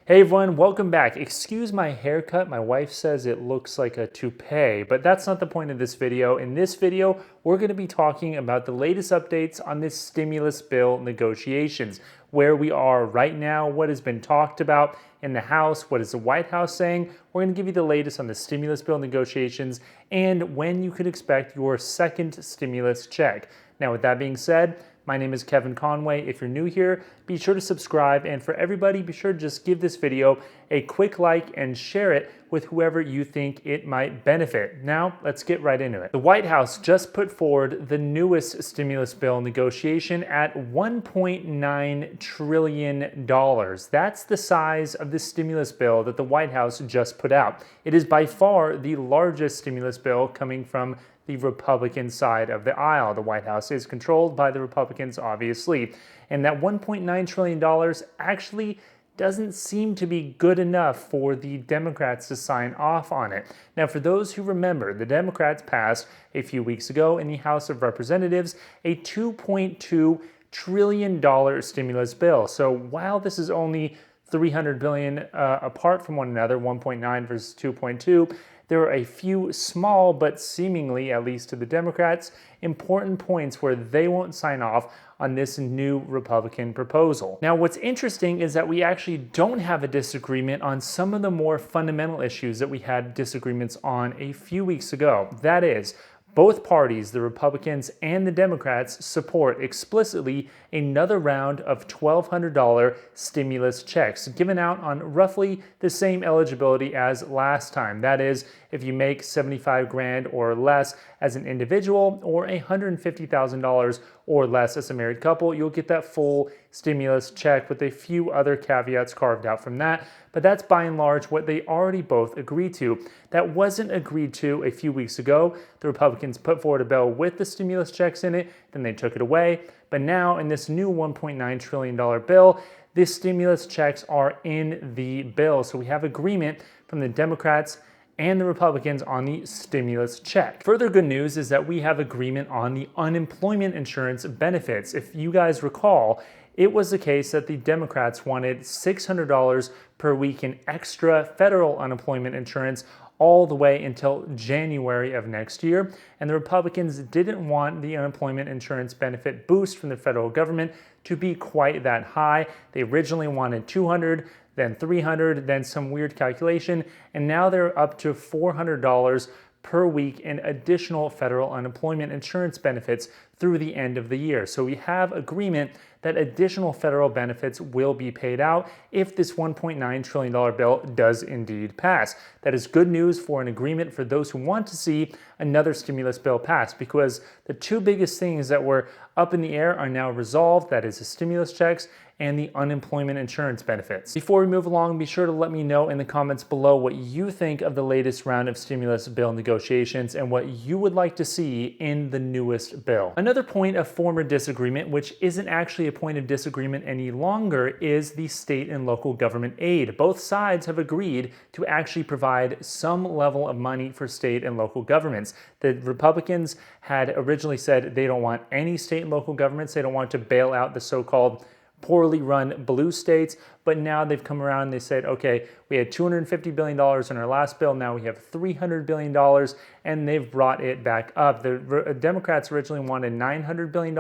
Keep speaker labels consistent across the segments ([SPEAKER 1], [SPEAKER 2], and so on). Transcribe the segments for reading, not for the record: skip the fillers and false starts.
[SPEAKER 1] Hey everyone, welcome back. Excuse my haircut. My wife says it looks like a toupee, but that's not the point of this video. In this video, we're going to be talking about the latest updates on this stimulus bill negotiations, where we are right now, what has been talked about in the House, what is the White House saying. We're going to give you the latest on the stimulus bill negotiations and when you could expect your second stimulus check. Now, with that being said, my name is Kevin Conway. If you're new here, be sure to subscribe. And for everybody, be sure to just give this video a quick like and share it with whoever you think it might benefit. Now, let's get right into it. The White House just put forward the newest stimulus bill negotiation at $1.9 trillion. That's the size of the stimulus bill that the White House just put out. It is by far the largest stimulus bill coming from the Republican side of the aisle. The White House is controlled by the Republicans, obviously. And that $1.9 trillion actually doesn't seem to be good enough for the Democrats to sign off on it. Now, for those who remember, the Democrats passed a few weeks ago in the House of Representatives a $2.2 trillion stimulus bill. So while this is only $300 billion apart from one another, 1.9 versus 2.2, there are a few small, but seemingly, at least to the Democrats, important points where they won't sign off on this new Republican proposal. Now, what's interesting is that we actually don't have a disagreement on some of the more fundamental issues that we had disagreements on a few weeks ago. That is, both parties, the Republicans and the Democrats, support explicitly another round of $1,200 stimulus checks given out on roughly the same eligibility as last time. That is, if you make 75 grand or less as an individual or $150,000 or less as a married couple, you'll get that full stimulus check with a few other caveats carved out from that. But that's by and large what they already both agreed to. That wasn't agreed to a few weeks ago. The Republicans put forward a bill with the stimulus checks in it, then they took it away. But now in this new $1.9 trillion bill, the stimulus checks are in the bill. So we have agreement from the Democrats and the Republicans on the stimulus check. Further good news is that we have agreement on the unemployment insurance benefits. If you guys recall, it was the case that the Democrats wanted $600 per week in extra federal unemployment insurance all the way until January of next year. And the Republicans didn't want the unemployment insurance benefit boost from the federal government to be quite that high. They originally wanted $200, then $300, then some weird calculation, and now they're up to $400 per week in additional federal unemployment insurance benefits through the end of the year. So we have agreement that additional federal benefits will be paid out if this $1.9 trillion bill does indeed pass. That is good news for an agreement for those who want to see another stimulus bill pass, because the two biggest things that were up in the air are now resolved. That is the stimulus checks and the unemployment insurance benefits. Before we move along, be sure to let me know in the comments below what you think of the latest round of stimulus bill negotiations and what you would like to see in the newest bill. Another point of former disagreement, which isn't actually a point of disagreement any longer, is the state and local government aid. Both sides have agreed to actually provide some level of money for state and local governments. The Republicans had originally said they don't want any state and local governments. They don't want to bail out the so-called poorly run blue states, but now they've come around and they said, okay, we had $250 billion in our last bill, now we have $300 billion, and they've brought it back up. The Democrats originally wanted $900 billion,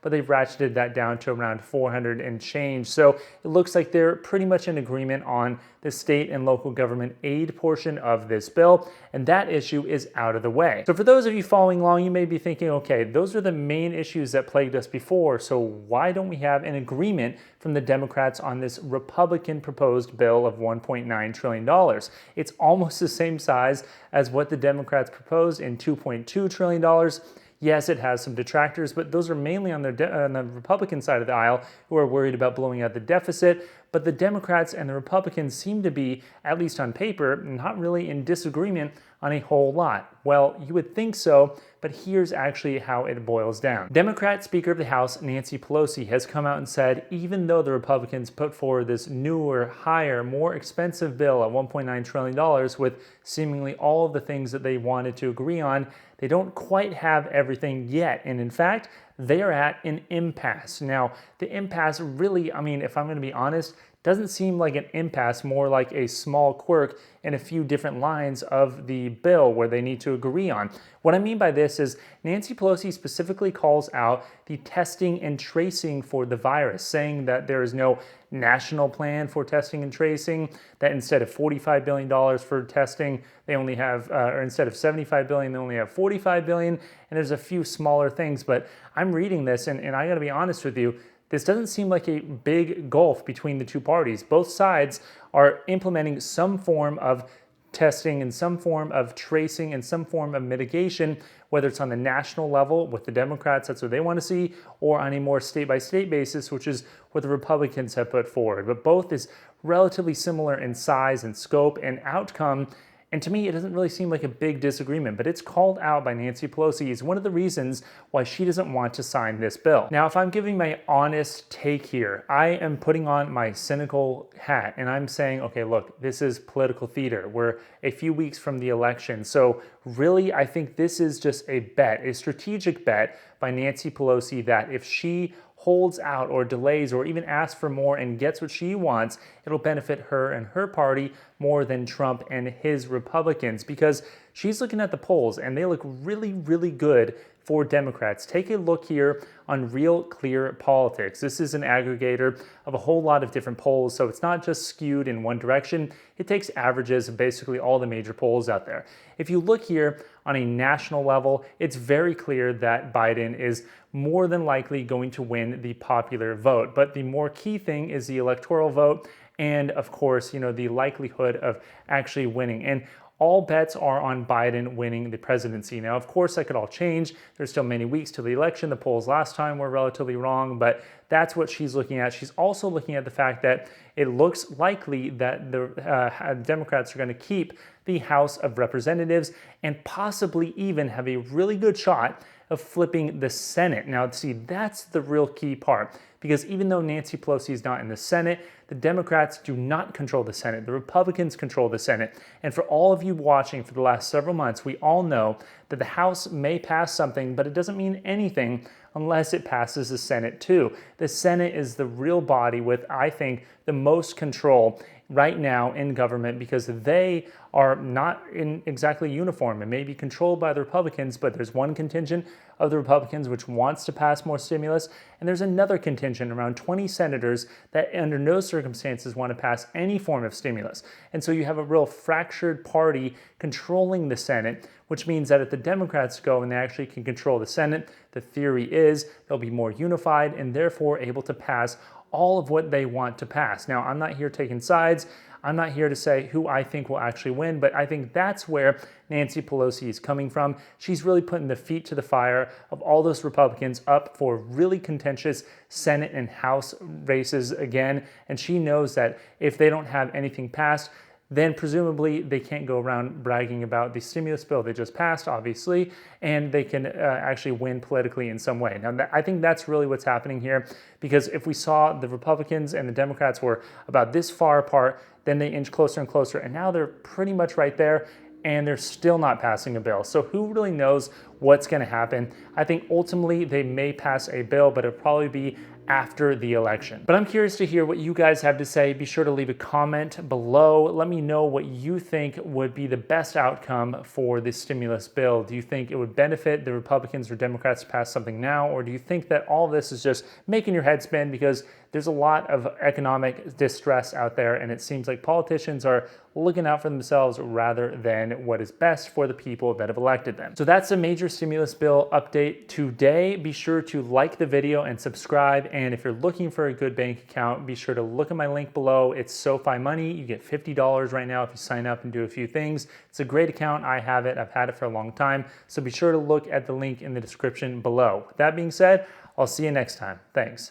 [SPEAKER 1] but they've ratcheted that down to around 400 and change. So it looks like they're pretty much in agreement on the state and local government aid portion of this bill, and that issue is out of the way. So for those of you following along, you may be thinking, okay, those are the main issues that plagued us before, so why don't we have an agreement from the Democrats on this Republican proposed bill of $1.9 trillion? It's almost the same size as what the Democrats proposed in $2.2 trillion. Yes, it has some detractors, but those are mainly on the Republican side of the aisle who are worried about blowing out the deficit. But the Democrats and the Republicans seem to be, at least on paper, not really in disagreement on a whole lot. Well, you would think so, but here's actually how it boils down. Democrat Speaker of the House Nancy Pelosi has come out and said, even though the Republicans put forward this newer, higher, more expensive bill at $1.9 trillion with seemingly all of the things that they wanted to agree on, they don't quite have everything yet. And in fact, they are at an impasse. Now, the impasse really, I mean, if I'm going to be honest, doesn't seem like an impasse, more like a small quirk in a few different lines of the bill where they need to agree on. What I mean by this is Nancy Pelosi specifically calls out the testing and tracing for the virus, saying that there is no national plan for testing and tracing, that instead of $45 billion for testing, they only have, or instead of $75 billion, they only have $45 billion, and there's a few smaller things. But I'm reading this, and I gotta be honest with you, this doesn't seem like a big gulf between the two parties. Both sides are implementing some form of testing and some form of tracing and some form of mitigation, whether it's on the national level with the Democrats, that's what they want to see, or on a more state-by-state basis, which is what the Republicans have put forward. But both is relatively similar in size and scope and outcome. And to me, it doesn't really seem like a big disagreement, but it's called out by Nancy Pelosi as one of the reasons why she doesn't want to sign this bill. Now, if I'm giving my honest take here, I am putting on my cynical hat and I'm saying, okay, look, this is political theater. We're a few weeks from the election. So really, I think this is just a bet, a strategic bet by Nancy Pelosi that if she holds out or delays or even asks for more and gets what she wants, it'll benefit her and her party more than Trump and his Republicans, because she's looking at the polls and they look really, really good for Democrats. Take a look here on Real Clear Politics. This is an aggregator of a whole lot of different polls, so it's not just skewed in one direction. It takes averages of basically all the major polls out there. If you look here on a national level, it's very clear that Biden is more than likely going to win the popular vote. But the more key thing is the electoral vote and, of course, the likelihood of actually winning. And all bets are on Biden winning the presidency. Now, of course, that could all change. There's still many weeks to the election. The polls last time were relatively wrong, but that's what she's looking at. She's also looking at the fact that it looks likely that the Democrats are going to keep the House of Representatives and possibly even have a really good shot of flipping the Senate. Now, see, that's the real key part, because even though Nancy Pelosi is not in the Senate, the Democrats do not control the Senate. The Republicans control the Senate. And for all of you watching for the last several months, we all know that the House may pass something, but it doesn't mean anything unless it passes the Senate too. The Senate is the real body with, I think, the most control right now in government, because they are not in exactly uniform. It may be controlled by the Republicans, but there's one contingent of the Republicans which wants to pass more stimulus, and there's another contingent, around 20 senators, that under no circumstances want to pass any form of stimulus. And so you have a real fractured party controlling the Senate, which means that if the Democrats go and they actually can control the Senate, the theory is they'll be more unified and therefore able to pass all of what they want to pass. Now, I'm not here taking sides. I'm not here to say who I think will actually win, but I think that's where Nancy Pelosi is coming from. She's really putting the feet to the fire of all those Republicans up for really contentious Senate and House races again, and she knows that if they don't have anything passed, then presumably they can't go around bragging about the stimulus bill they just passed, obviously, and they can actually win politically in some way. Now, I think that's really what's happening here, because if we saw the Republicans and the Democrats were about this far apart, then they inch closer and closer, and now they're pretty much right there, and they're still not passing a bill. So who really knows what's going to happen? I think ultimately they may pass a bill, but it'll probably be after the election. But I'm curious to hear what you guys have to say. Be sure to leave a comment below. Let me know what you think would be the best outcome for this stimulus bill. Do you think it would benefit the Republicans or Democrats to pass something now? Or do you think that all this is just making your head spin because there's a lot of economic distress out there and it seems like politicians are looking out for themselves rather than what is best for the people that have elected them? So that's a major stimulus bill update today. Be sure to like the video and subscribe. And if you're looking for a good bank account, be sure to look at my link below. It's SoFi Money. You get $50 right now if you sign up and do a few things. It's a great account. I have it. I've had it for a long time. So be sure to look at the link in the description below. With that being said, I'll see you next time. Thanks.